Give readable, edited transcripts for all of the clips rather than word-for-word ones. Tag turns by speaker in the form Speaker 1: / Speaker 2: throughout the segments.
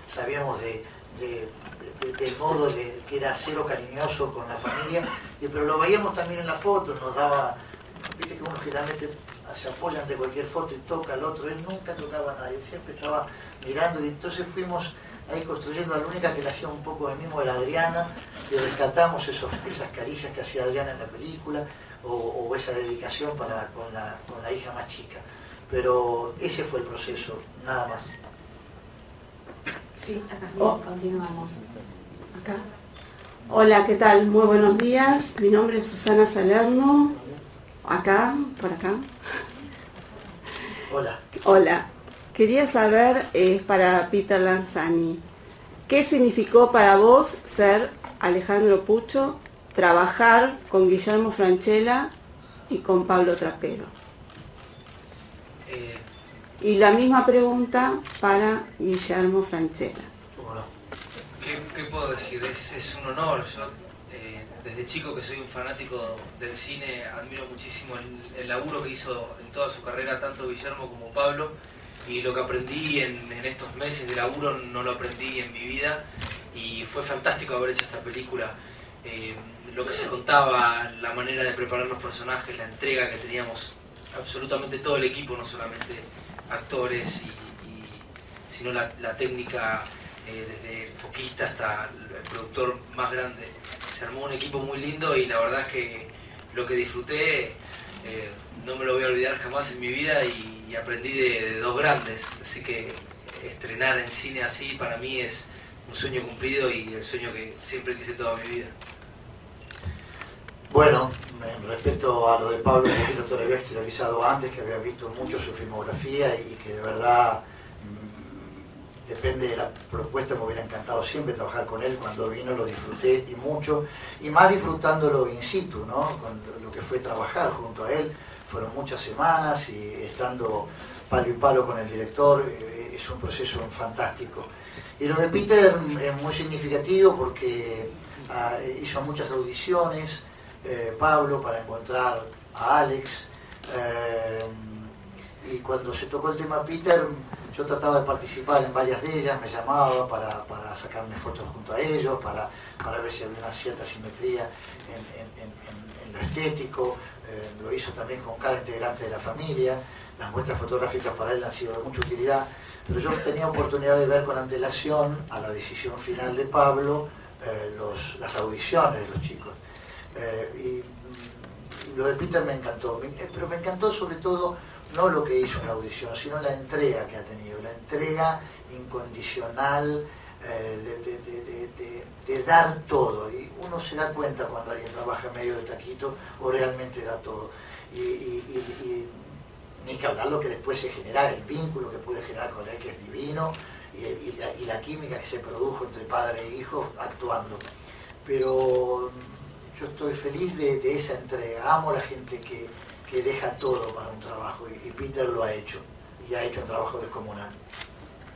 Speaker 1: sabíamos del modo que era cero cariñoso con la familia, pero lo veíamos también en la foto, nos daba, viste que uno generalmente se apoya ante cualquier foto y toca al otro, él nunca tocaba a nadie, siempre estaba mirando, y entonces fuimos ahí construyendo. La única que le hacía un poco de mimo era Adriana, y rescatamos esas caricias que hacía Adriana en la película, o esa dedicación con la hija más chica. Pero ese fue el proceso, nada más.
Speaker 2: Sí, acá
Speaker 3: continuamos. Acá. Hola, ¿qué tal? Muy buenos días. Mi nombre es Susana Salerno. Acá, por acá.
Speaker 1: Hola.
Speaker 3: Hola. Quería saber, para Peter Lanzani, ¿qué significó para vos ser Alejandro Pucho, trabajar con Guillermo Francella y con Pablo Trapero? Y la misma pregunta para Guillermo Francella.
Speaker 4: ¿Qué puedo decir? Es un honor. Yo, desde chico que soy un fanático del cine, admiro muchísimo el laburo que hizo en toda su carrera, tanto Guillermo como Pablo, y lo que aprendí en estos meses de laburo no lo aprendí en mi vida, y fue fantástico haber hecho esta película. Lo que se contaba, la manera de preparar los personajes, la entrega que teníamos absolutamente todo el equipo, no solamente actores, sino la técnica, desde el foquista hasta el productor más grande. Se armó un equipo muy lindo, y la verdad es que lo que disfruté no me lo voy a olvidar jamás en mi vida, y aprendí de dos grandes. Así que estrenar en cine así para mí es un sueño cumplido, y el sueño que siempre quise toda mi vida.
Speaker 1: Bueno, respecto a lo de Pablo, yo te lo había exteriorizado antes, que había visto mucho su filmografía y que de verdad depende de la propuesta, me hubiera encantado siempre trabajar con él. Cuando vino lo disfruté y mucho, y más disfrutándolo in situ, ¿no? Con lo que fue trabajar junto a él, fueron muchas semanas, y estando palo y palo con el director, es un proceso fantástico. Y lo de Peter es muy significativo porque hizo muchas audiciones, Pablo, para encontrar a Alex, y cuando se tocó el tema Peter, yo trataba de participar en varias de ellas, me llamaba para sacarme fotos junto a ellos, para ver si había una cierta simetría en lo estético. Lo hizo también con cada integrante de la familia. Las muestras fotográficas para él han sido de mucha utilidad, pero yo tenía oportunidad de ver con antelación a la decisión final de Pablo las audiciones de los chicos. Y lo de Peter me encantó, pero me encantó sobre todo no lo que hizo en la audición, sino la entrega que ha tenido, la entrega incondicional, de dar todo. Y uno se da cuenta cuando alguien trabaja medio de taquito o realmente da todo. Y ni que hablar lo que después se genera, el vínculo que puede generar con él, que es divino, y la química que se produjo entre padre e hijo actuando. Pero yo estoy feliz de esa entrega, amo a la gente que deja todo para un trabajo, y Peter lo ha hecho, y ha hecho un trabajo descomunal.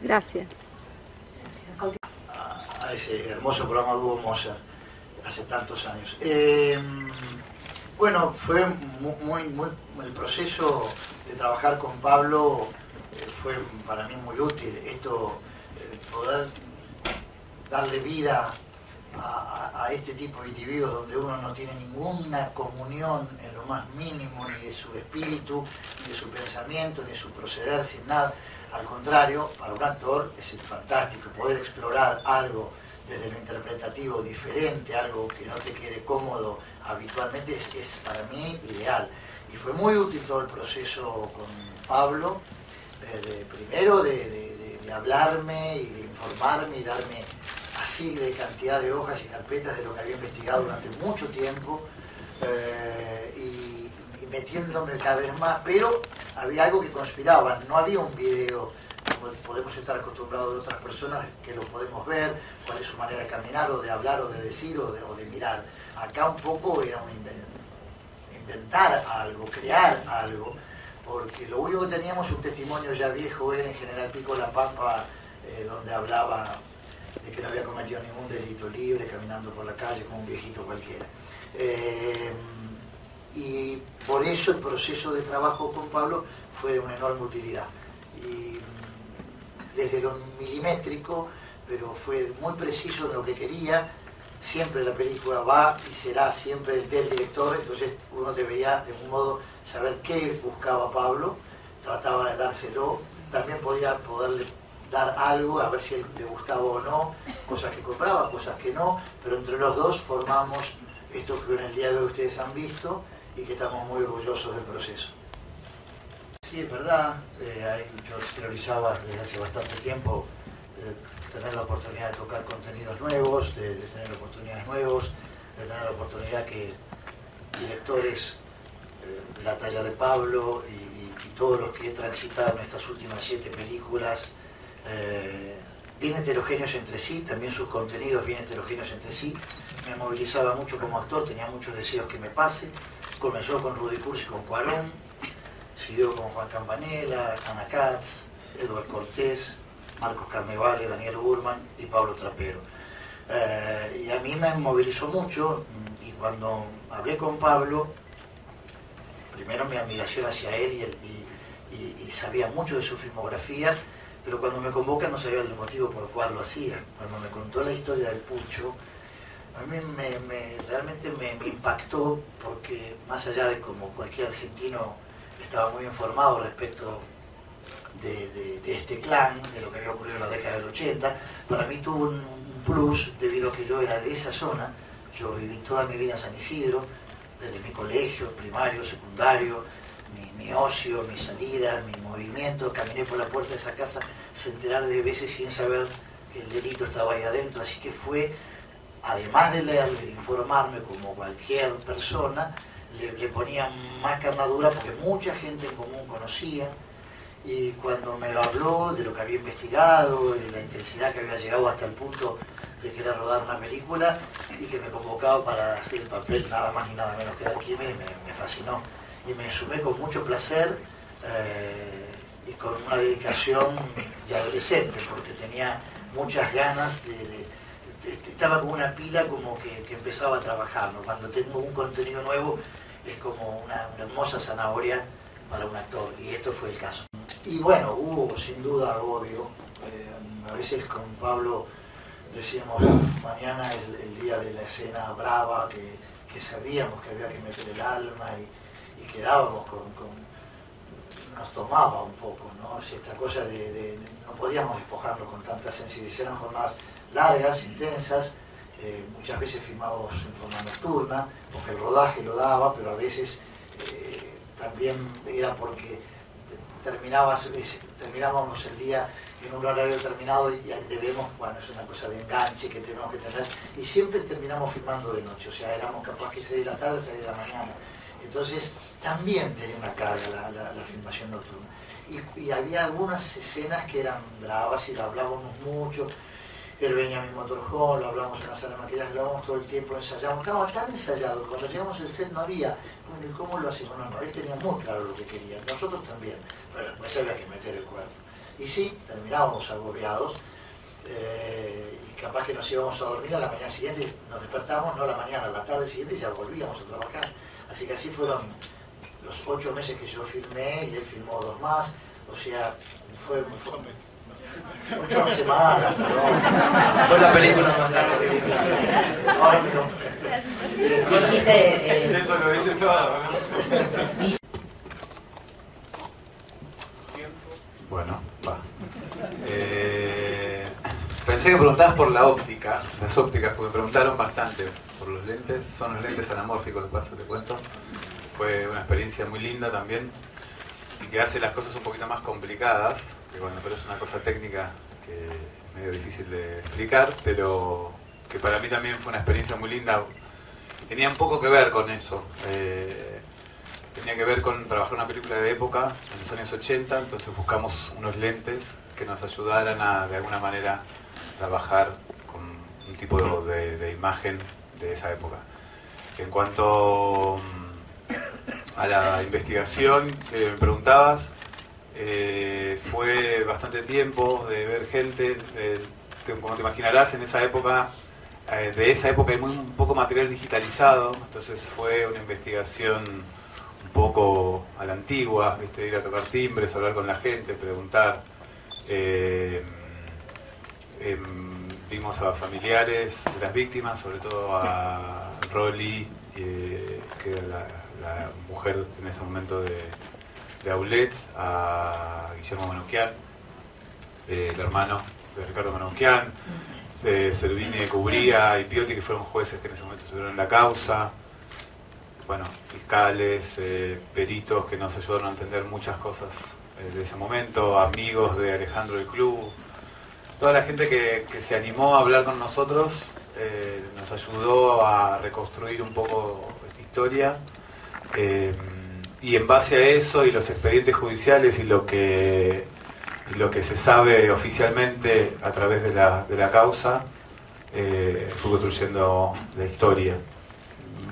Speaker 3: Gracias.
Speaker 1: A ese hermoso programa Dúo Mozart, hace tantos años. Bueno, fue muy el proceso de trabajar con Pablo fue para mí muy útil. Esto, poder darle vida a este tipo de individuos donde uno no tiene ninguna comunión en lo más mínimo, ni de su espíritu, ni de su pensamiento, ni de su proceder, sin nada. Al contrario, para un actor es fantástico poder explorar algo desde lo interpretativo diferente, algo que no te quede cómodo habitualmente, es para mí ideal. Y fue muy útil todo el proceso con Pablo, primero de hablarme y de informarme y darme así de cantidad de hojas y carpetas de lo que había investigado durante mucho tiempo, y metiéndome cada vez más, pero había algo que conspiraba. No había un video como podemos estar acostumbrados de otras personas, que lo podemos ver, cuál es su manera de caminar, o de hablar, o de decir, o de mirar. Acá un poco era inventar algo, crear algo, porque lo único que teníamos un testimonio ya viejo era en General Pico La Pampa, donde hablaba de que no había cometido ningún delito, libre, caminando por la calle como un viejito cualquiera. Y por eso el proceso de trabajo con Pablo fue de una enorme utilidad. Y desde lo milimétrico, pero fue muy preciso en lo que quería. Siempre la película va y será siempre del director, entonces uno debería de un modo saber qué buscaba Pablo, trataba de dárselo, también podía poderle dar algo, a ver si él le gustaba o no, cosas que compraba, cosas que no, pero entre los dos formamos esto que en el día de hoy ustedes han visto y que estamos muy orgullosos del proceso. Sí, es verdad, yo teorizaba desde hace bastante tiempo tener la oportunidad de tocar contenidos nuevos, de tener oportunidades nuevos, de tener la oportunidad que directores de la talla de Pablo y todos los que he transitado en estas últimas 7 películas, bien heterogéneos entre sí, también sus contenidos bien heterogéneos entre sí, me movilizaba mucho como actor, tenía muchos deseos que me pase, comenzó con Rudy Cursi, con Cuarón, siguió con Juan Campanella, Ana Katz, Edward Cortés, Marcos Carnevale, Daniel Burman y Pablo Trapero. Y a mí me movilizó mucho, y cuando hablé con Pablo, primero mi admiración hacia él y sabía mucho de su filmografía, pero cuando me convocan no sabía el motivo por el cual lo hacía. Cuando me contó la historia del Pucho, a mí realmente me impactó, porque más allá de como cualquier argentino estaba muy informado respecto de este clan, de lo que había ocurrido en la década del 80, para mí tuvo un plus debido a que yo era de esa zona. Yo viví toda mi vida en San Isidro, desde mi colegio, primario, secundario, mi ocio, mis salidas, mi movimiento, caminé por la puerta de esa casa centenares de veces sin saber que el delito estaba ahí adentro, así que fue, además de leerle, de informarme como cualquier persona, le ponía más carnadura porque mucha gente en común conocía, y cuando me habló de lo que había investigado, de la intensidad que había llegado hasta el punto de querer rodar una película y que me convocaba para hacer el papel nada más ni nada menos que de Arquímedes, me fascinó. Y me sumé con mucho placer y con una dedicación de adolescente, porque tenía muchas ganas estaba como una pila como que empezaba a trabajar, ¿no? Cuando tengo un contenido nuevo es como una hermosa zanahoria para un actor, y esto fue el caso. Y bueno, hubo sin duda agobio. A veces con Pablo decíamos, mañana es el día de la escena brava, que sabíamos que había que meter el alma, y quedábamos nos tomaba un poco, ¿no? Si esta cosa no podíamos despojarlo con tanta sensibilidad, eran jornadas largas, intensas, muchas veces filmábamos en forma nocturna, porque el rodaje lo daba, pero a veces también era porque terminábamos el día en un horario determinado y debemos, bueno, es una cosa de enganche que tenemos que tener, y siempre terminamos filmando de noche, o sea, éramos capaz que 6 de la tarde, 6 de la mañana. Entonces también tenía una carga la filmación nocturna. Y había algunas escenas que eran bravas y la hablábamos mucho. Él venía a mi motorhome, lo hablábamos en la sala de maquillaje, lo hablábamos todo el tiempo, ensayábamos. Estaba tan ensayado, cuando llegamos al set no había, bueno, ¿cómo lo hacemos? No, él tenía muy claro lo que quería, nosotros también, pero después había que meter el cuerpo. Y sí, terminábamos agobiados, y capaz que nos íbamos a dormir, a la mañana siguiente nos despertábamos, no a la mañana, a la tarde siguiente ya volvíamos a trabajar. Así que así fueron los 8 meses que yo filmé, y él filmó 2 más, o sea, fue 8 semanas, perdón.
Speaker 4: Fue la película más larga que vi.
Speaker 2: Eso lo dice todo, ¿no?
Speaker 5: Bueno, va. Pensé que preguntabas por la óptica, las ópticas, porque me preguntaron bastante por los lentes. Son los lentes anamórficos, de paso te cuento. Fue una experiencia muy linda también, y que hace las cosas un poquito más complicadas, que bueno, pero es una cosa técnica que es medio difícil de explicar, pero que para mí también fue una experiencia muy linda. Tenía un poco que ver con eso. Tenía que ver con trabajar una película de época, en los años 80, entonces buscamos unos lentes que nos ayudaran a, de alguna manera, trabajar con un tipo de imagen de esa época. En cuanto a la investigación que me preguntabas, fue bastante tiempo de ver gente, como te imaginarás, en esa época, de esa época hay muy poco material digitalizado, entonces fue una investigación un poco a la antigua, ¿viste? Ir a tocar timbres, hablar con la gente, preguntar. Vimos a familiares de las víctimas, sobre todo a Rolly, que era la mujer en ese momento de Aulet, a Guillermo Manoukian, el hermano de Ricardo Manoukian, Servini Cubría y Piotti, que fueron jueces que en ese momento estuvieron en la causa, bueno, fiscales, peritos que nos ayudaron a entender muchas cosas de ese momento, amigos de Alejandro del club, toda la gente que se animó a hablar con nosotros, nos ayudó a reconstruir un poco esta historia, y en base a eso y los expedientes judiciales y lo que se sabe oficialmente a través de la causa, fue construyendo la historia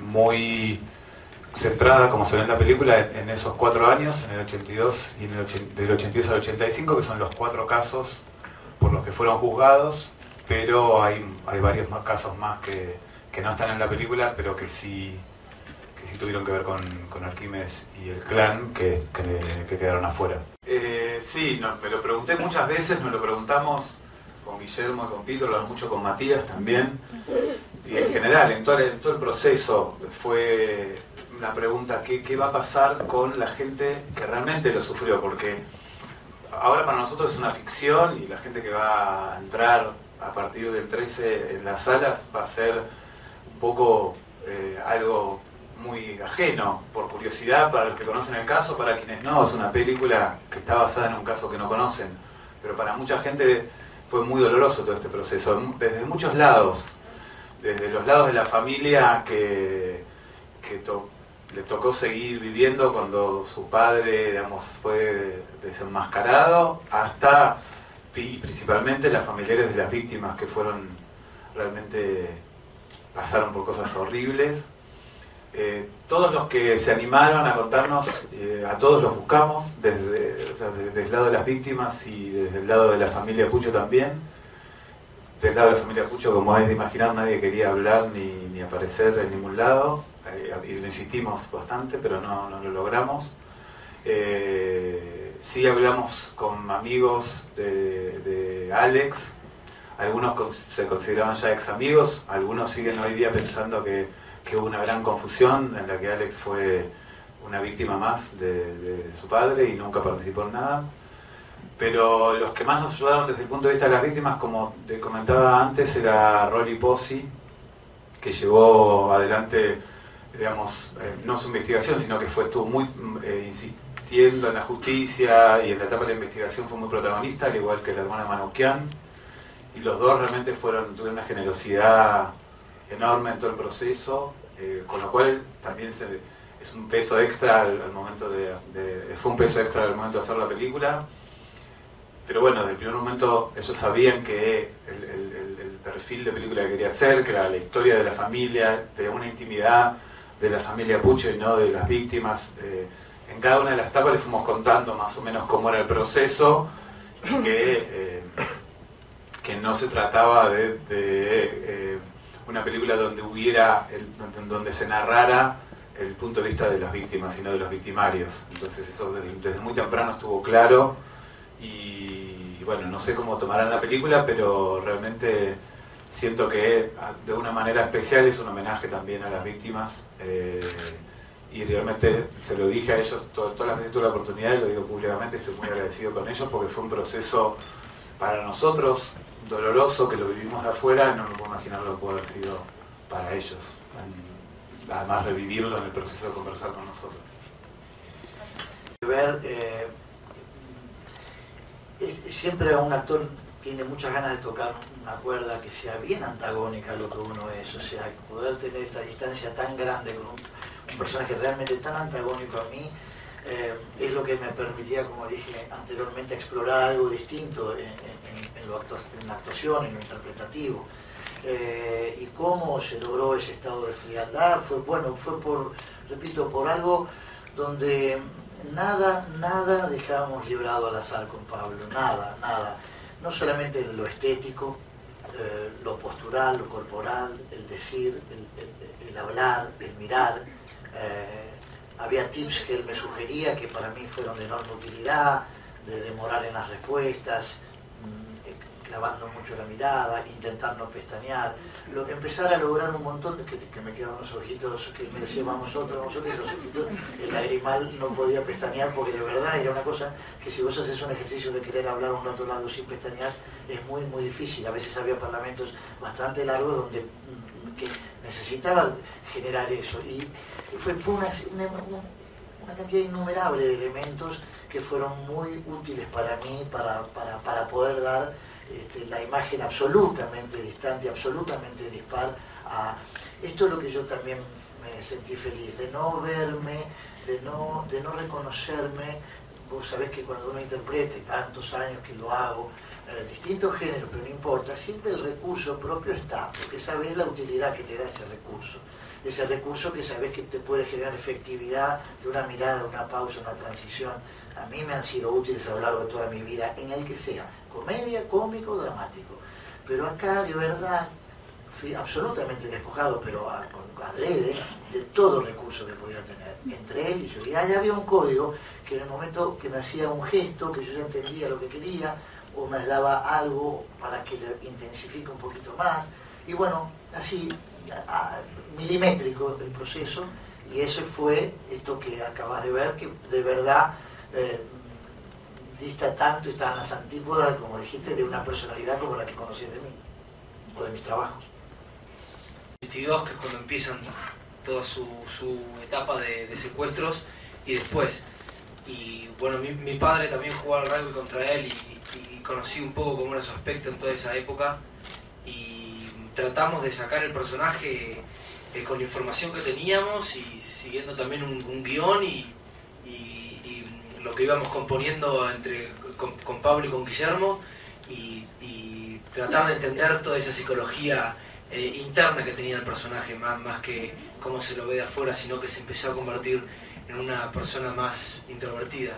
Speaker 5: muy centrada, como se ve en la película, en esos 4 años, en el 82 y del 82 al 85, que son los 4 casos por los que fueron juzgados, pero hay varios más casos más que no están en la película, pero que sí tuvieron que ver con Arquímedes y el clan, que quedaron afuera. Sí, me lo pregunté muchas veces, nos lo preguntamos con Guillermo y con Pito, lo hablamos mucho con Matías también, y en general, en todo el proceso fue una pregunta, ¿qué va a pasar con la gente que realmente lo sufrió? Porque ahora para nosotros es una ficción y la gente que va a entrar a partir del 13 en las salas va a ser un poco algo muy ajeno, por curiosidad para los que conocen el caso, para quienes no, es una película que está basada en un caso que no conocen, pero para mucha gente fue muy doloroso todo este proceso, desde muchos lados, desde los lados de la familia que le tocó seguir viviendo cuando su padre, digamos, fue desenmascarado, hasta, y principalmente, las familiares de las víctimas que fueron realmente, pasaron por cosas horribles. Todos los que se animaron a contarnos, a todos los buscamos, desde el lado de las víctimas y desde el lado de la familia Pucho también. Del lado de la familia Pucho, como es de imaginar, nadie quería hablar ni aparecer en ningún lado, y lo insistimos bastante, pero no lo logramos. Sí hablamos con amigos de Alex, algunos se consideraban ya ex amigos, algunos siguen hoy día pensando que hubo una gran confusión en la que Alex fue una víctima más de su padre y nunca participó en nada. Pero los que más nos ayudaron desde el punto de vista de las víctimas, como te comentaba antes, era Rolly Pozzi, que llevó adelante, digamos, no su investigación, sino que estuvo muy insistiendo en la justicia, y en la etapa de la investigación fue muy protagonista, al igual que la hermana Manoukian, y los dos realmente tuvieron una generosidad enorme en todo el proceso, con lo cual también es un peso extra al momento fue un peso extra al momento de hacer la película. Pero bueno, desde el primer momento ellos sabían que el perfil de película que quería hacer, que era la historia de la familia, de una intimidad de la familia Pucho y no de las víctimas. En cada una de las etapas les fuimos contando más o menos cómo era el proceso, y que no se trataba de una película donde donde se narrara el punto de vista de las víctimas, sino de los victimarios. Entonces eso desde muy temprano estuvo claro, y bueno, no sé cómo tomarán la película, pero realmente siento que de una manera especial es un homenaje también a las víctimas, y realmente se lo dije a ellos todas las veces que tuve la oportunidad, y lo digo públicamente, estoy muy agradecido con ellos porque fue un proceso para nosotros doloroso, que lo vivimos de afuera, no me puedo imaginar lo que pudo haber sido para ellos, además revivirlo en el proceso de conversar con nosotros.
Speaker 1: Siempre un actor tiene muchas ganas de tocar una cuerda que sea bien antagónica a lo que uno es, o sea, poder tener esta distancia tan grande con un personaje realmente tan antagónico a mí, es lo que me permitía, como dije anteriormente, explorar algo distinto en la actuación, en lo interpretativo. Y cómo se logró ese estado de frialdad, fue por algo donde nada dejábamos librado al azar con Pablo, nada. No solamente lo estético, lo postural, lo corporal, el decir, el hablar, el mirar. Había tips que él me sugería que para mí fueron de enorme utilidad, de demorar en las respuestas, clavando mucho la mirada, intentar no pestañear, empezar a lograr un montón de que me quedaban los ojitos que me decíamos nosotros y los ojitos, el lagrimal no podía pestañear porque de verdad era una cosa que si vos haces un ejercicio de querer hablar un rato largo sin pestañear es muy muy difícil. A veces había parlamentos bastante largos donde que necesitaban generar eso y fue una cantidad innumerable de elementos que fueron muy útiles para mí para poder dar la imagen absolutamente distante, absolutamente dispar a... Esto es lo que yo también me sentí feliz, de no verme, de no reconocerme. Vos sabés que cuando uno interprete, tantos años que lo hago, distintos géneros, pero no importa, siempre el recurso propio está, porque sabés la utilidad que te da ese recurso que sabés que te puede generar efectividad de una mirada, una pausa, una transición. A mí me han sido útiles a lo largo de toda mi vida, en el que sea, comedia, cómico, dramático. Pero acá, de verdad, fui absolutamente despojado, pero adrede, de todo recurso que podía tener, entre él y yo. Y allá había un código que en el momento que me hacía un gesto, que yo ya entendía lo que quería, o me daba algo para que le intensifique un poquito más. Y bueno, así, milimétrico el proceso, y eso fue esto que acabas de ver, que de verdad dista tanto y tan a las antípodas, como dijiste, de una personalidad como la que conocías de mí, o de mis trabajos.
Speaker 4: 22, que es cuando empiezan toda su etapa de secuestros, y después. Y bueno, mi padre también jugó al rugby contra él y conocí un poco cómo era su aspecto en toda esa época, y tratamos de sacar el personaje con la información que teníamos y siguiendo también un guión y lo que íbamos componiendo con Pablo y con Guillermo, y tratar de entender toda esa psicología interna que tenía el personaje, más que cómo se lo ve de afuera, sino que se empezó a convertir en una persona más introvertida.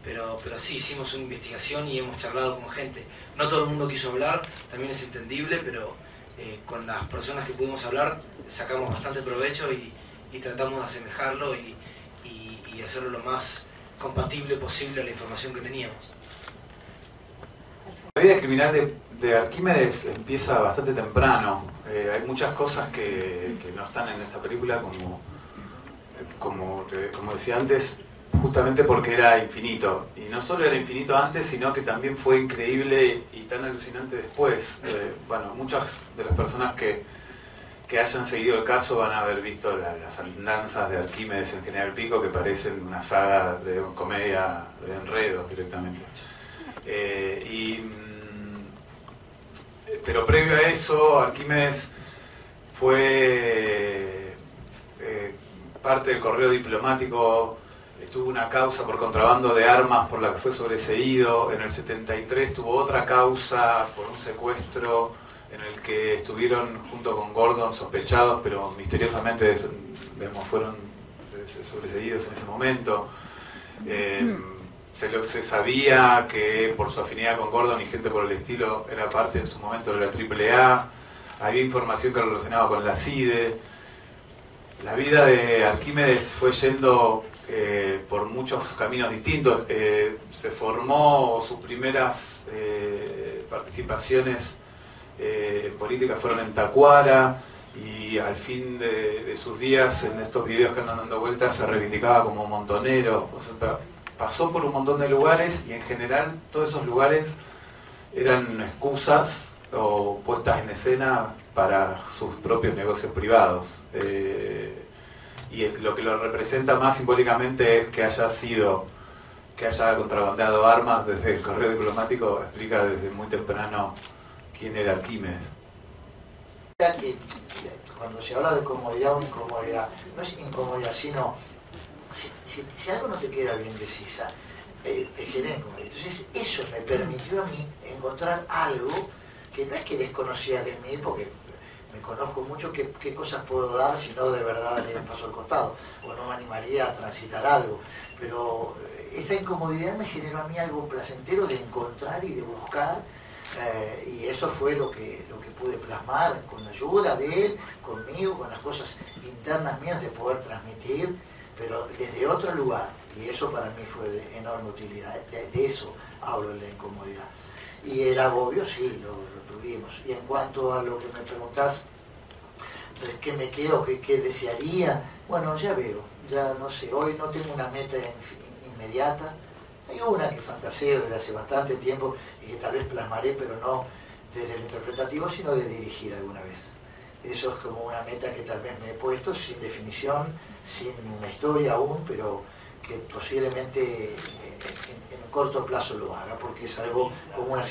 Speaker 4: Pero sí, hicimos una investigación y hemos charlado con gente. No todo el mundo quiso hablar, también es entendible, pero con las personas que pudimos hablar sacamos bastante provecho y tratamos de asemejarlo y hacerlo lo más compatible posible a la información que teníamos.
Speaker 5: La vida criminal de Arquímedes empieza bastante temprano. Hay muchas cosas que no están en esta película, como decía antes, justamente porque era infinito. Y no solo era infinito antes, sino que también fue increíble y tan alucinante después. Bueno, muchas de las personas que hayan seguido el caso van a haber visto las andanzas de Arquímedes en General Pico, que parecen una saga de comedia de enredos directamente. Pero previo a eso, Arquímedes fue parte del correo diplomático, tuvo una causa por contrabando de armas por la que fue sobreseído. En el 73 tuvo otra causa por un secuestro en el que estuvieron junto con Gordon sospechados, pero misteriosamente fueron sobreseídos en ese momento. Se sabía que por su afinidad con Gordon y gente por el estilo era parte en su momento de la AAA. Había información que lo relacionaba con la CIDE. La vida de Arquímedes fue yendo por muchos caminos distintos. Se formó, sus primeras participaciones políticas fueron en Tacuara, y al fin de sus días, en estos videos que andan dando vueltas, se reivindicaba como montonero. O sea, pasó por un montón de lugares, y en general todos esos lugares eran excusas o puestas en escena para sus propios negocios privados. Y lo que lo representa más simbólicamente es que haya contrabandeado armas desde el correo diplomático. Explica desde muy temprano quién era Arquímedes.
Speaker 1: Que cuando se habla de comodidad o incomodidad, no es incomodidad, sino si algo no te queda bien decisa, te genera incomodidad. Entonces eso me permitió a mí encontrar algo que no es que desconocía de mí, porque me conozco mucho qué cosas puedo dar si no de verdad daría un paso al costado, o no me animaría a transitar algo. Pero esta incomodidad me generó a mí algo placentero de encontrar y de buscar, y eso fue lo que pude plasmar con la ayuda de él, conmigo, con las cosas internas mías, de poder transmitir pero desde otro lugar, y eso para mí fue de enorme utilidad, de eso hablo en la incomodidad. Y el agobio sí, lo tuvimos. Y en cuanto a lo que me preguntás, ¿qué me quedo? ¿Qué desearía? Bueno, ya veo, ya no sé, hoy no tengo una meta inmediata. Hay una que fantaseo desde hace bastante tiempo y que tal vez plasmaré, pero no desde el interpretativo, sino de dirigir alguna vez. Eso es como una meta que tal vez me he puesto, sin definición, sin una historia aún, pero que posiblemente en un corto plazo lo haga, porque es algo como una...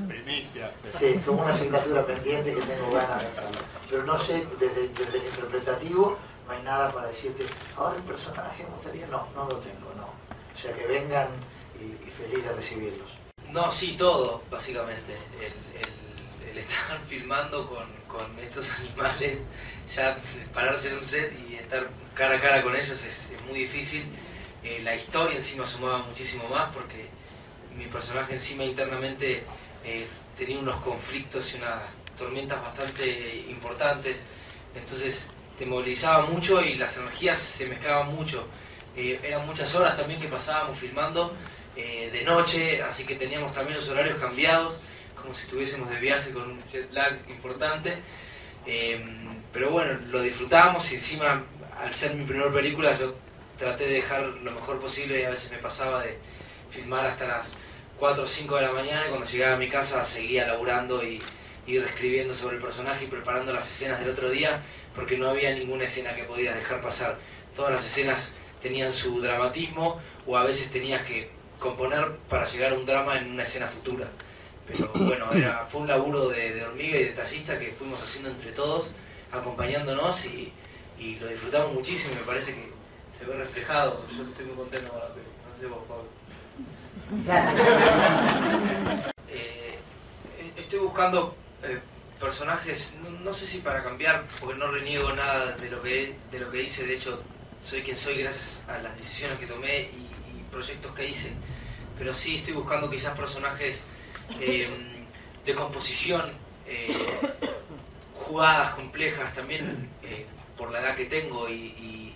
Speaker 6: Primicia.
Speaker 1: Sí, como una asignatura pendiente que tengo ganas de hacerlo. Pero no sé, desde el interpretativo no hay nada para decirte, ahora el personaje me gustaría, no lo tengo, no. O sea, que vengan y feliz de recibirlos.
Speaker 4: No, sí, todo, básicamente. El estar filmando con estos animales, ya pararse en un set y estar cara a cara con ellos es muy difícil. La historia encima sumaba muchísimo más porque mi personaje encima internamente tenía unos conflictos y unas tormentas bastante importantes, entonces te movilizaba mucho y las energías se mezclaban mucho. Eran muchas horas también que pasábamos filmando de noche, así que teníamos también los horarios cambiados, como si estuviésemos de viaje con un jet lag importante. Pero bueno, lo disfrutábamos y encima, al ser mi primera película, yo traté de dejar lo mejor posible y a veces me pasaba de filmar hasta las 4 o 5 de la mañana y cuando llegaba a mi casa seguía laburando y reescribiendo sobre el personaje y preparando las escenas del otro día porque no había ninguna escena que podías dejar pasar. Todas las escenas tenían su dramatismo o a veces tenías que componer para llegar a un drama en una escena futura. Pero bueno, fue un laburo de hormiga y detallista que fuimos haciendo entre todos, acompañándonos y lo disfrutamos muchísimo y me parece que se ve reflejado. Yo estoy muy contento con la película. No sé vos, Pablo.
Speaker 2: Gracias.
Speaker 4: Estoy buscando personajes, no sé si para cambiar, porque no reniego nada de lo que hice, de hecho soy quien soy gracias a las decisiones que tomé y proyectos que hice, pero sí estoy buscando quizás personajes de composición, jugadas complejas también por la edad que tengo y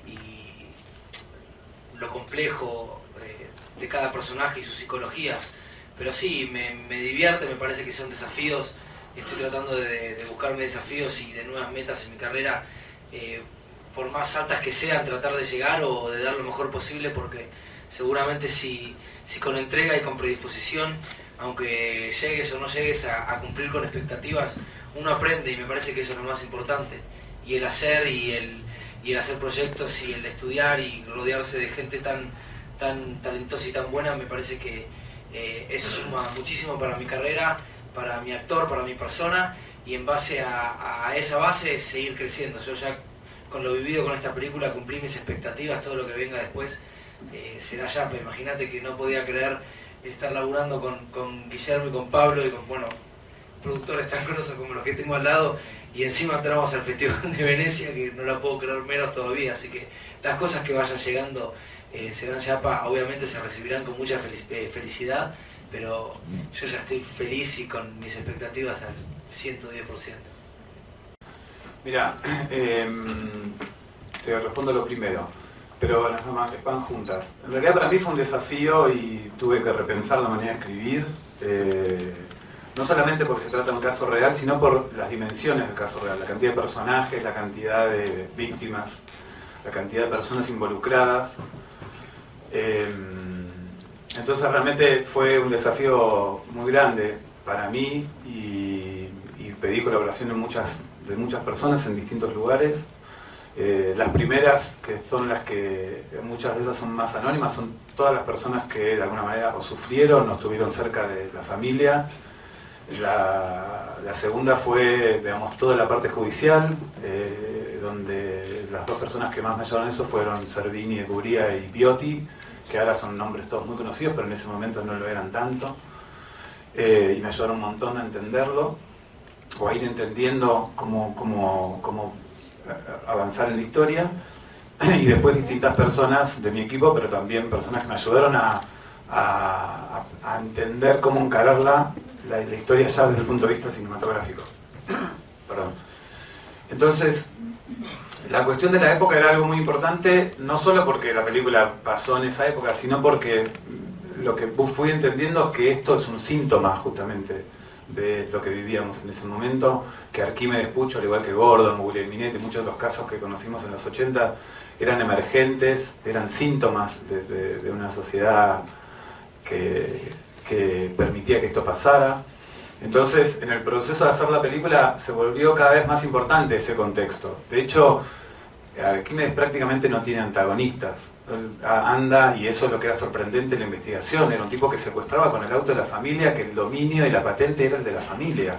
Speaker 4: lo complejo de cada personaje y sus psicologías. Pero sí, me divierte, me parece que son desafíos. Estoy tratando de buscarme desafíos y de nuevas metas en mi carrera, por más altas que sean, tratar de llegar o de dar lo mejor posible, porque seguramente si con entrega y con predisposición, aunque llegues o no llegues a cumplir con expectativas, uno aprende y me parece que eso es lo más importante. Y el hacer y el hacer proyectos y el estudiar y rodearse de gente tan talentosa y tan buena, me parece que eso suma muchísimo para mi carrera, para mi actor, para mi persona, y en base a esa base seguir creciendo. Yo ya con lo vivido con esta película cumplí mis expectativas, todo lo que venga después será ya, pero imagínate que no podía creer estar laburando con Guillermo y con Pablo y con, bueno, productores tan grosos como los que tengo al lado, y encima entramos al Festival de Venecia, que no la puedo creer menos todavía, así que las cosas que vayan llegando serán ya, obviamente se recibirán con mucha felicidad, pero yo ya estoy feliz y con mis expectativas al 110%.
Speaker 5: Mira, te respondo lo primero, pero las van juntas. En realidad para mí fue un desafío y tuve que repensar la manera de escribir, no solamente porque se trata de un caso real, sino por las dimensiones del caso real, la cantidad de personajes, la cantidad de víctimas, la cantidad de personas involucradas. Entonces realmente fue un desafío muy grande para mí y pedí colaboración de muchas personas en distintos lugares. Las primeras, que son las que muchas de esas son más anónimas, son todas las personas que de alguna manera o sufrieron o estuvieron cerca de la familia. La segunda fue, digamos, toda la parte judicial, donde las dos personas que más me ayudaron eso fueron Servini de Cubría y Biotti, que ahora son nombres todos muy conocidos, pero en ese momento no lo eran tanto, y me ayudaron un montón a entenderlo, o a ir entendiendo cómo avanzar en la historia, y después distintas personas de mi equipo, pero también personas que me ayudaron a entender cómo encarar la historia ya desde el punto de vista cinematográfico. Perdón. Entonces, La cuestión de la época era algo muy importante, no solo porque la película pasó en esa época, sino porque lo que fui entendiendo es que esto es un síntoma justamente de lo que vivíamos en ese momento, que Arquímedes Pucho, al igual que Gordon, Guglielminetti, muchos de los casos que conocimos en los 80, eran emergentes, eran síntomas de una sociedad que permitía que esto pasara. Entonces, en el proceso de hacer la película se volvió cada vez más importante ese contexto. De hecho, Arquímedes prácticamente no tiene antagonistas. Anda, y eso es lo que era sorprendente en la investigación, era un tipo que secuestraba con el auto de la familia, que el dominio y la patente era el de la familia.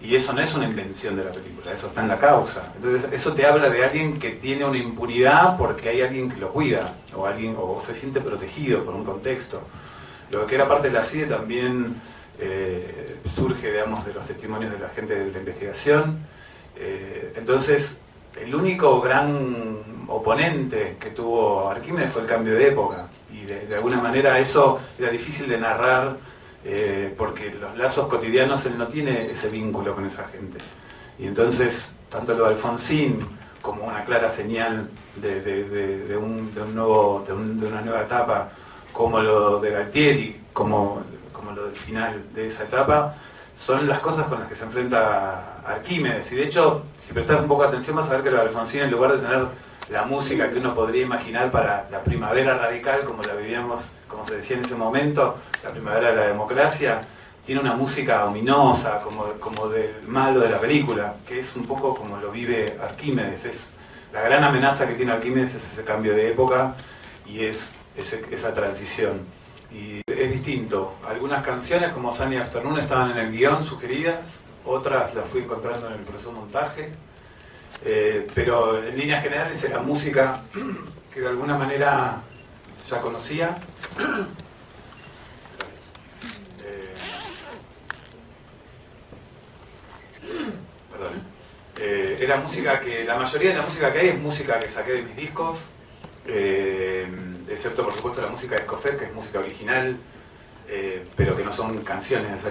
Speaker 5: Y eso no es una invención de la película, eso está en la causa. Entonces, eso te habla de alguien que tiene una impunidad porque hay alguien que lo cuida, o se siente protegido por un contexto. Lo que era parte de la CIDE también surge, digamos, de los testimonios de la gente de la investigación. Entonces, el único gran oponente que tuvo Arquímedes fue el cambio de época. Y de alguna manera eso era difícil de narrar porque los lazos cotidianos él no tiene ese vínculo con esa gente. Y entonces, tanto lo de Alfonsín como una clara señal de una nueva etapa, como lo de Galtieri, como lo del final de esa etapa, son las cosas con las que se enfrenta Arquímedes. Y de hecho, si prestas un poco de atención vas a ver que lo de Alfonsín, en lugar de tener la música que uno podría imaginar para la primavera radical, como la vivíamos, como se decía en ese momento, la primavera de la democracia, tiene una música ominosa, como del malo de la película, que es un poco como lo vive Arquímedes. Es la gran amenaza que tiene Arquímedes es ese cambio de época y es esa transición. Y es distinto. Algunas canciones como Sunny Afternoon estaban en el guión sugeridas, otras las fui encontrando en el proceso de montaje, pero en líneas generales era música que de alguna manera ya conocía. Era música que, la mayoría de la música que hay es música que saqué de mis discos, excepto por supuesto la música de Escofet, que es música original, pero que no son canciones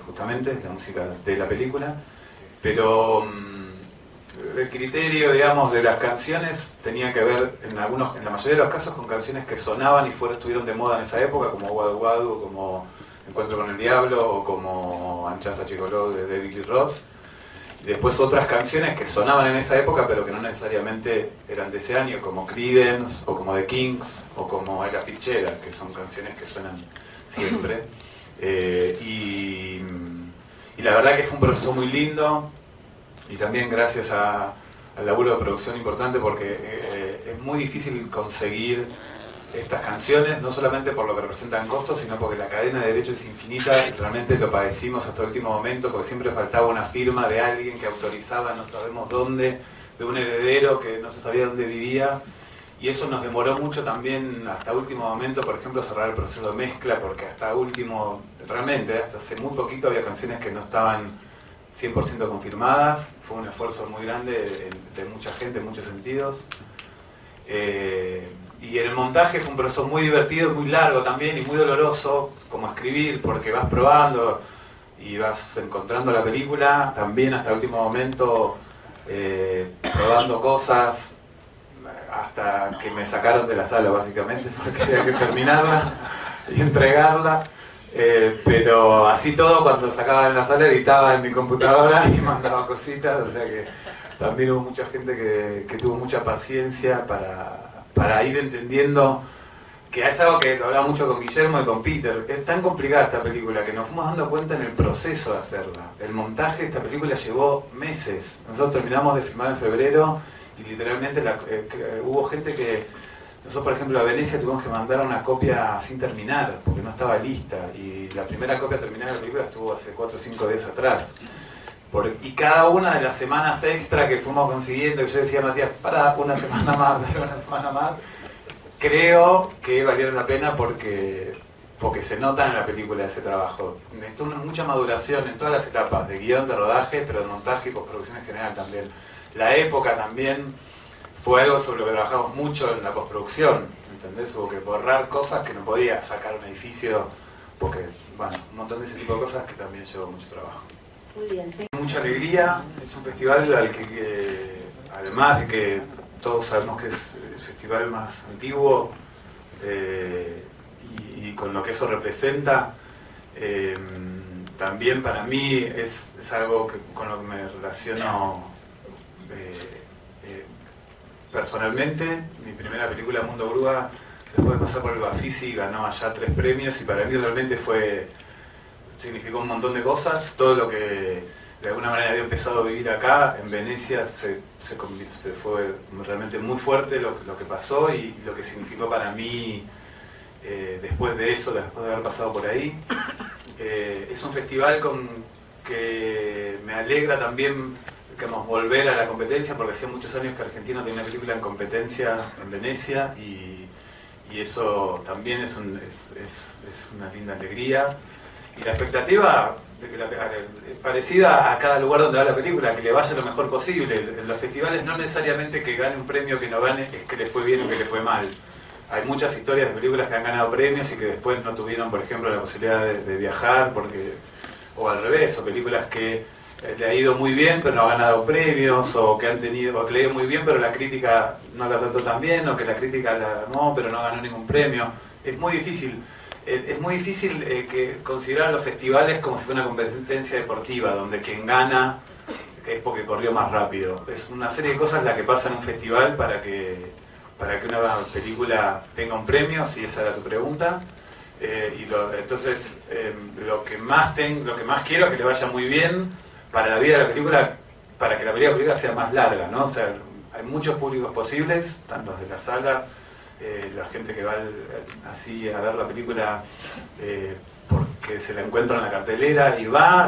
Speaker 5: justamente, es la música de la película. Pero el criterio, digamos, de las canciones tenía que ver en la mayoría de los casos con canciones que sonaban y estuvieron de moda en esa época, como Wadu Wadu, o como Encuentro con el Diablo, o como Anchaza Chicoló de David Lee Roth. Y después otras canciones que sonaban en esa época pero que no necesariamente eran de ese año, como Creedence, o como The Kings, o como Ella Fitzgerald, que son canciones que suenan siempre. Y la verdad que fue un proceso muy lindo, y también gracias al laburo de producción importante, porque es muy difícil conseguir estas canciones, no solamente por lo que representan costos, sino porque la cadena de derechos es infinita y realmente lo padecimos hasta el último momento, porque siempre faltaba una firma de alguien que autorizaba no sabemos dónde, de un heredero que no se sabía dónde vivía, y eso nos demoró mucho también hasta último momento, por ejemplo, cerrar el proceso de mezcla, porque hasta hace muy poquito había canciones que no estaban 100% confirmadas. Fue un esfuerzo muy grande de mucha gente en muchos sentidos. Y el montaje fue un proceso muy divertido, muy largo también y muy doloroso, como escribir, porque vas probando y vas encontrando la película, también hasta el último momento probando cosas, hasta que me sacaron de la sala básicamente, porque había que terminarla y entregarla. Pero así todo, cuando sacaba de la sala editaba en mi computadora y mandaba cositas, o sea que también hubo mucha gente que tuvo mucha paciencia para ir entendiendo, que es algo que lo hablaba mucho con Guillermo y con Peter. Es tan complicada esta película que nos fuimos dando cuenta en el proceso de hacerla. El montaje de esta película llevó meses. Nosotros terminamos de filmar en febrero y literalmente hubo gente que... Nosotros, por ejemplo, a Venecia tuvimos que mandar una copia sin terminar, porque no estaba lista. Y la primera copia terminada de la película estuvo hace 4 o 5 días atrás. Y cada una de las semanas extra que fuimos consiguiendo, que yo decía a Matías, para una semana más, creo que valieron la pena porque se nota en la película ese trabajo. Necesitó mucha maduración en todas las etapas, de guión, de rodaje, pero de montaje y postproducción en general también. La época también fue algo sobre lo que trabajamos mucho en la postproducción, ¿entendés? Hubo que borrar cosas que no podía sacar un edificio, porque, bueno, un montón de ese tipo de cosas que también llevó mucho trabajo.
Speaker 2: Muy bien, sí.
Speaker 5: Mucha alegría, es un festival al además de que todos sabemos que es el festival más antiguo, y con lo que eso representa, también para mí es algo con lo que me relaciono personalmente. Mi primera película, Mundo Grúa, después de pasar por el Bafisi, ganó allá 3 premios y para mí realmente significó un montón de cosas. Todo lo que de alguna manera había empezado a vivir acá, en Venecia, se fue realmente muy fuerte lo que pasó y lo que significó para mí después de eso, después de haber pasado por ahí. Es un festival que me alegra también, digamos, volver a la competencia, porque hacía muchos años que Argentina tenía una película en competencia en Venecia y eso también es una linda alegría. Y la expectativa de que parecida a cada lugar donde va la película, que le vaya lo mejor posible. En los festivales no necesariamente que gane un premio, que no gane, es que le fue bien o que le fue mal. Hay muchas historias de películas que han ganado premios y que después no tuvieron, por ejemplo, la posibilidad de viajar, o al revés, o películas que le ha ido muy bien pero no han ganado premios, o que le ha ido muy bien pero la crítica no la trató tan bien, o que la crítica la amó pero no ganó ningún premio. Es muy difícil. Que considerar los festivales como si fuera una competencia deportiva, donde quien gana es porque corrió más rápido. Es una serie de cosas la que pasa en un festival para que una película tenga un premio, si esa era tu pregunta. Entonces, lo que más quiero es que le vaya muy bien para la vida de la película, para que la película sea más larga, ¿no? O sea, hay muchos públicos posibles, están los de la sala, la gente que va así a ver la película porque se la encuentra en la cartelera y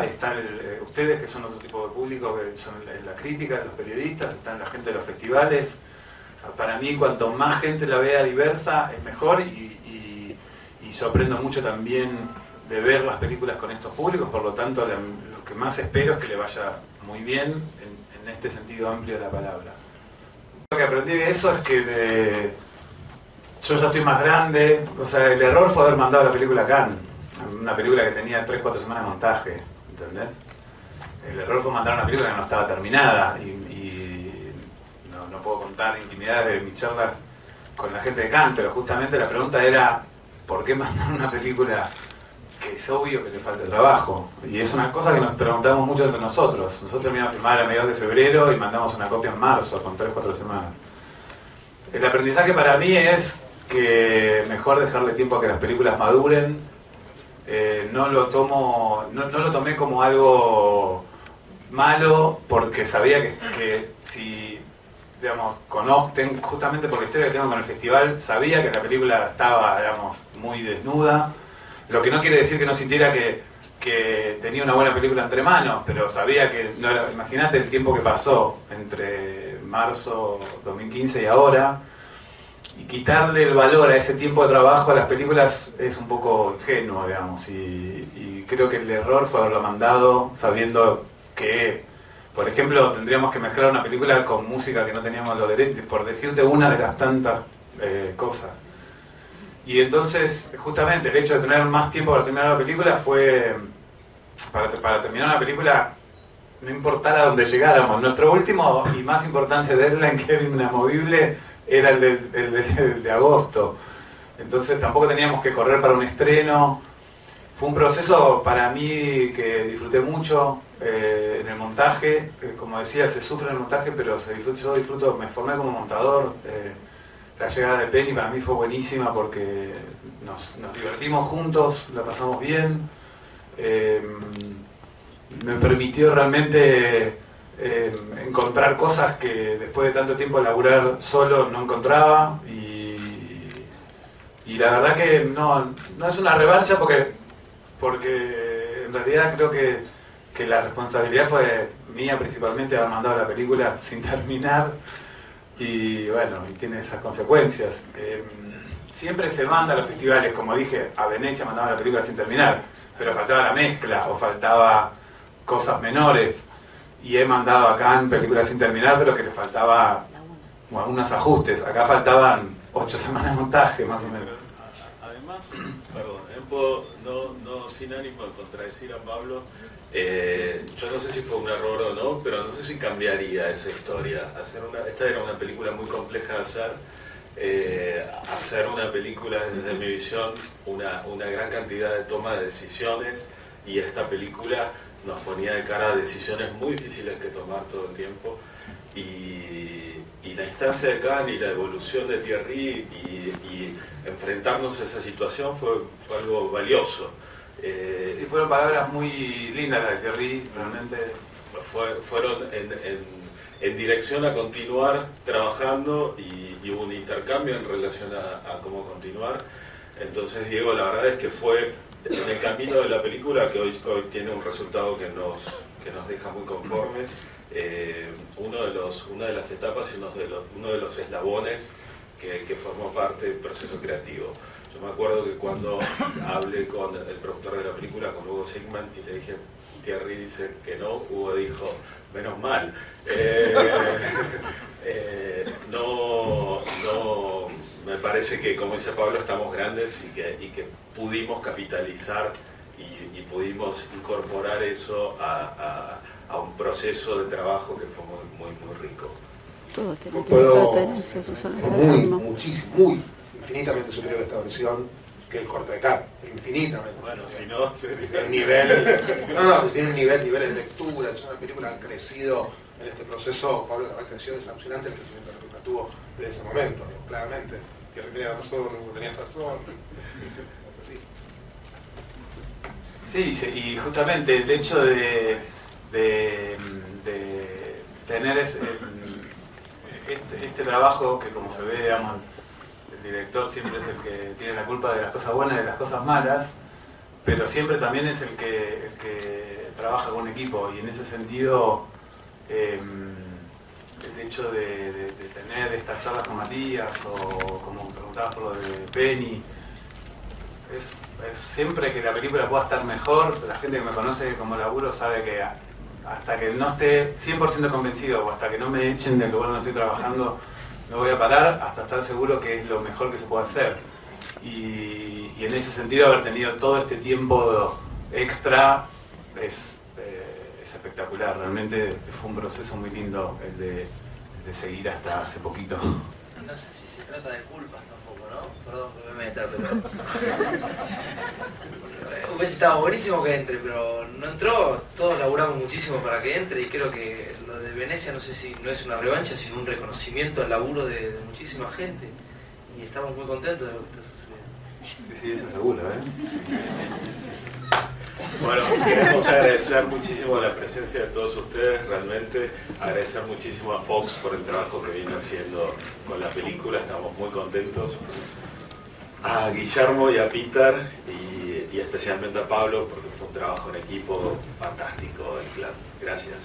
Speaker 5: están ustedes que son otro tipo de público, que son la crítica, los periodistas, están la gente de los festivales. O sea, para mí cuanto más gente la vea diversa es mejor y yo aprendo mucho también de ver las películas con estos públicos, por lo tanto lo que más espero es que le vaya muy bien en este sentido amplio de la palabra. Lo que aprendí de eso es que yo ya estoy más grande, o sea, el error fue haber mandado la película a Cannes, una película que tenía 3-4 semanas de montaje, ¿entendés? El error fue mandar una película que no estaba terminada y no puedo contar intimidades de mis charlas con la gente de Cannes, pero justamente la pregunta era ¿por qué mandar una película que es obvio que le falta trabajo? Y es una cosa que nos preguntamos mucho entre nosotros. Nosotros terminamos de filmar a mediados de febrero y mandamos una copia en marzo, con 3-4 semanas. El aprendizaje para mí es que mejor dejarle tiempo a que las películas maduren. No lo tomé como algo malo, porque sabía que si, digamos, justamente por la historia que tengo con el festival, sabía que la película estaba, digamos, muy desnuda, lo que no quiere decir que no sintiera que tenía una buena película entre manos, pero sabía que, imagínate el tiempo que pasó entre marzo 2015 y ahora, y quitarle el valor a ese tiempo de trabajo a las películas es un poco ingenuo, digamos, y creo que el error fue haberlo mandado sabiendo que, por ejemplo, tendríamos que mezclar una película con música que no teníamos los derechos, por decirte una de las tantas cosas. Y entonces, justamente, el hecho de tener más tiempo para terminar la película fue, para terminar una película, no importara dónde llegáramos. Nuestro último y más importante deadline, que era inamovible, era el de agosto. Entonces tampoco teníamos que correr para un estreno. Fue un proceso para mí que disfruté mucho en el montaje. Como decía, se sufre en el montaje, pero yo disfruto, me formé como montador. La llegada de Penny para mí fue buenísima porque nos divertimos juntos, la pasamos bien. Me permitió realmente encontrar cosas que después de tanto tiempo de laburar solo no encontraba, y la verdad que no es una revancha porque en realidad creo que la responsabilidad fue mía principalmente, haber mandado la película sin terminar, y bueno, y tiene esas consecuencias. Siempre se manda a los festivales, como dije, a Venecia mandaba la película sin terminar, pero faltaba la mezcla o faltaba cosas menores. Y he mandado acá en películas sin terminar, pero que le faltaba algunos ajustes. Acá faltaban 8 semanas de montaje, más o menos.
Speaker 6: Además, perdón, no sin ánimo de contradecir a Pablo, yo no sé si fue un error o no, pero no sé si cambiaría esa historia. Esta era una película muy compleja de hacer una película desde mi visión, una gran cantidad de toma de decisiones, y esta película nos ponía de cara a decisiones muy difíciles que tomar todo el tiempo, y la instancia de Cannes y la evolución de Thierry y enfrentarnos a esa situación fue algo valioso.
Speaker 5: Sí, fueron palabras muy lindas las de Thierry, realmente.
Speaker 6: Fueron en dirección a continuar trabajando, y hubo un intercambio en relación a cómo continuar. Entonces, Diego, la verdad es que fue en el camino de la película que hoy tiene un resultado que nos deja muy conformes. Una de las etapas y uno de los eslabones que formó parte del proceso creativo. Yo me acuerdo que cuando hablé con el productor de la película, con Hugo Sigman, y le dije, Thierry dice que no, Hugo dijo, menos mal. No, me parece que, como dice Pablo, estamos grandes y que pudimos capitalizar y pudimos incorporar eso a un proceso de trabajo que fue muy rico.
Speaker 7: Muy, infinitamente superior a esta versión que el corto de Cannes, infinitamente.
Speaker 6: Bueno, si no, sería...
Speaker 7: El nivel, pues tiene niveles de lectura, es una película que ha crecido en este proceso. Pablo, la verdad, creció desapasionante el crecimiento de la película tuvo desde ese momento, ¿no? Claramente, que tenía razón, tenía razón.
Speaker 5: Sí, y justamente el hecho de tener este trabajo que, como se ve, digamos, el director siempre es el que tiene la culpa de las cosas buenas y de las cosas malas, pero siempre también es el que trabaja con un equipo, y en ese sentido el hecho de tener estas charlas con Matías, o como preguntabas por lo de Penny, es siempre que la película pueda estar mejor. La gente que me conoce como laburo sabe que hasta que no esté 100% convencido, o hasta que no me echen del lugar donde estoy trabajando, no voy a parar hasta estar seguro que es lo mejor que se puede hacer. Y en ese sentido, haber tenido todo este tiempo extra es espectacular. Realmente fue un proceso muy lindo el de seguir hasta hace poquito.
Speaker 4: No sé si se trata de culpas tampoco, ¿no? Perdón que me meta, pero... Hubiese estado buenísimo que entre, pero no entró. Todos laburamos muchísimo para que entre, y creo que lo de Venecia, no sé si no es una revancha, sino un reconocimiento al laburo de muchísima gente. Y estamos muy contentos de lo que está sucediendo.
Speaker 5: Sí, eso seguro,
Speaker 6: Bueno, queremos agradecer muchísimo la presencia de todos ustedes, realmente agradecer muchísimo a Fox por el trabajo que viene haciendo con la película, estamos muy contentos. A Guillermo y a Peter, y especialmente a Pablo, porque fue un trabajo en equipo fantástico, en plan. Gracias.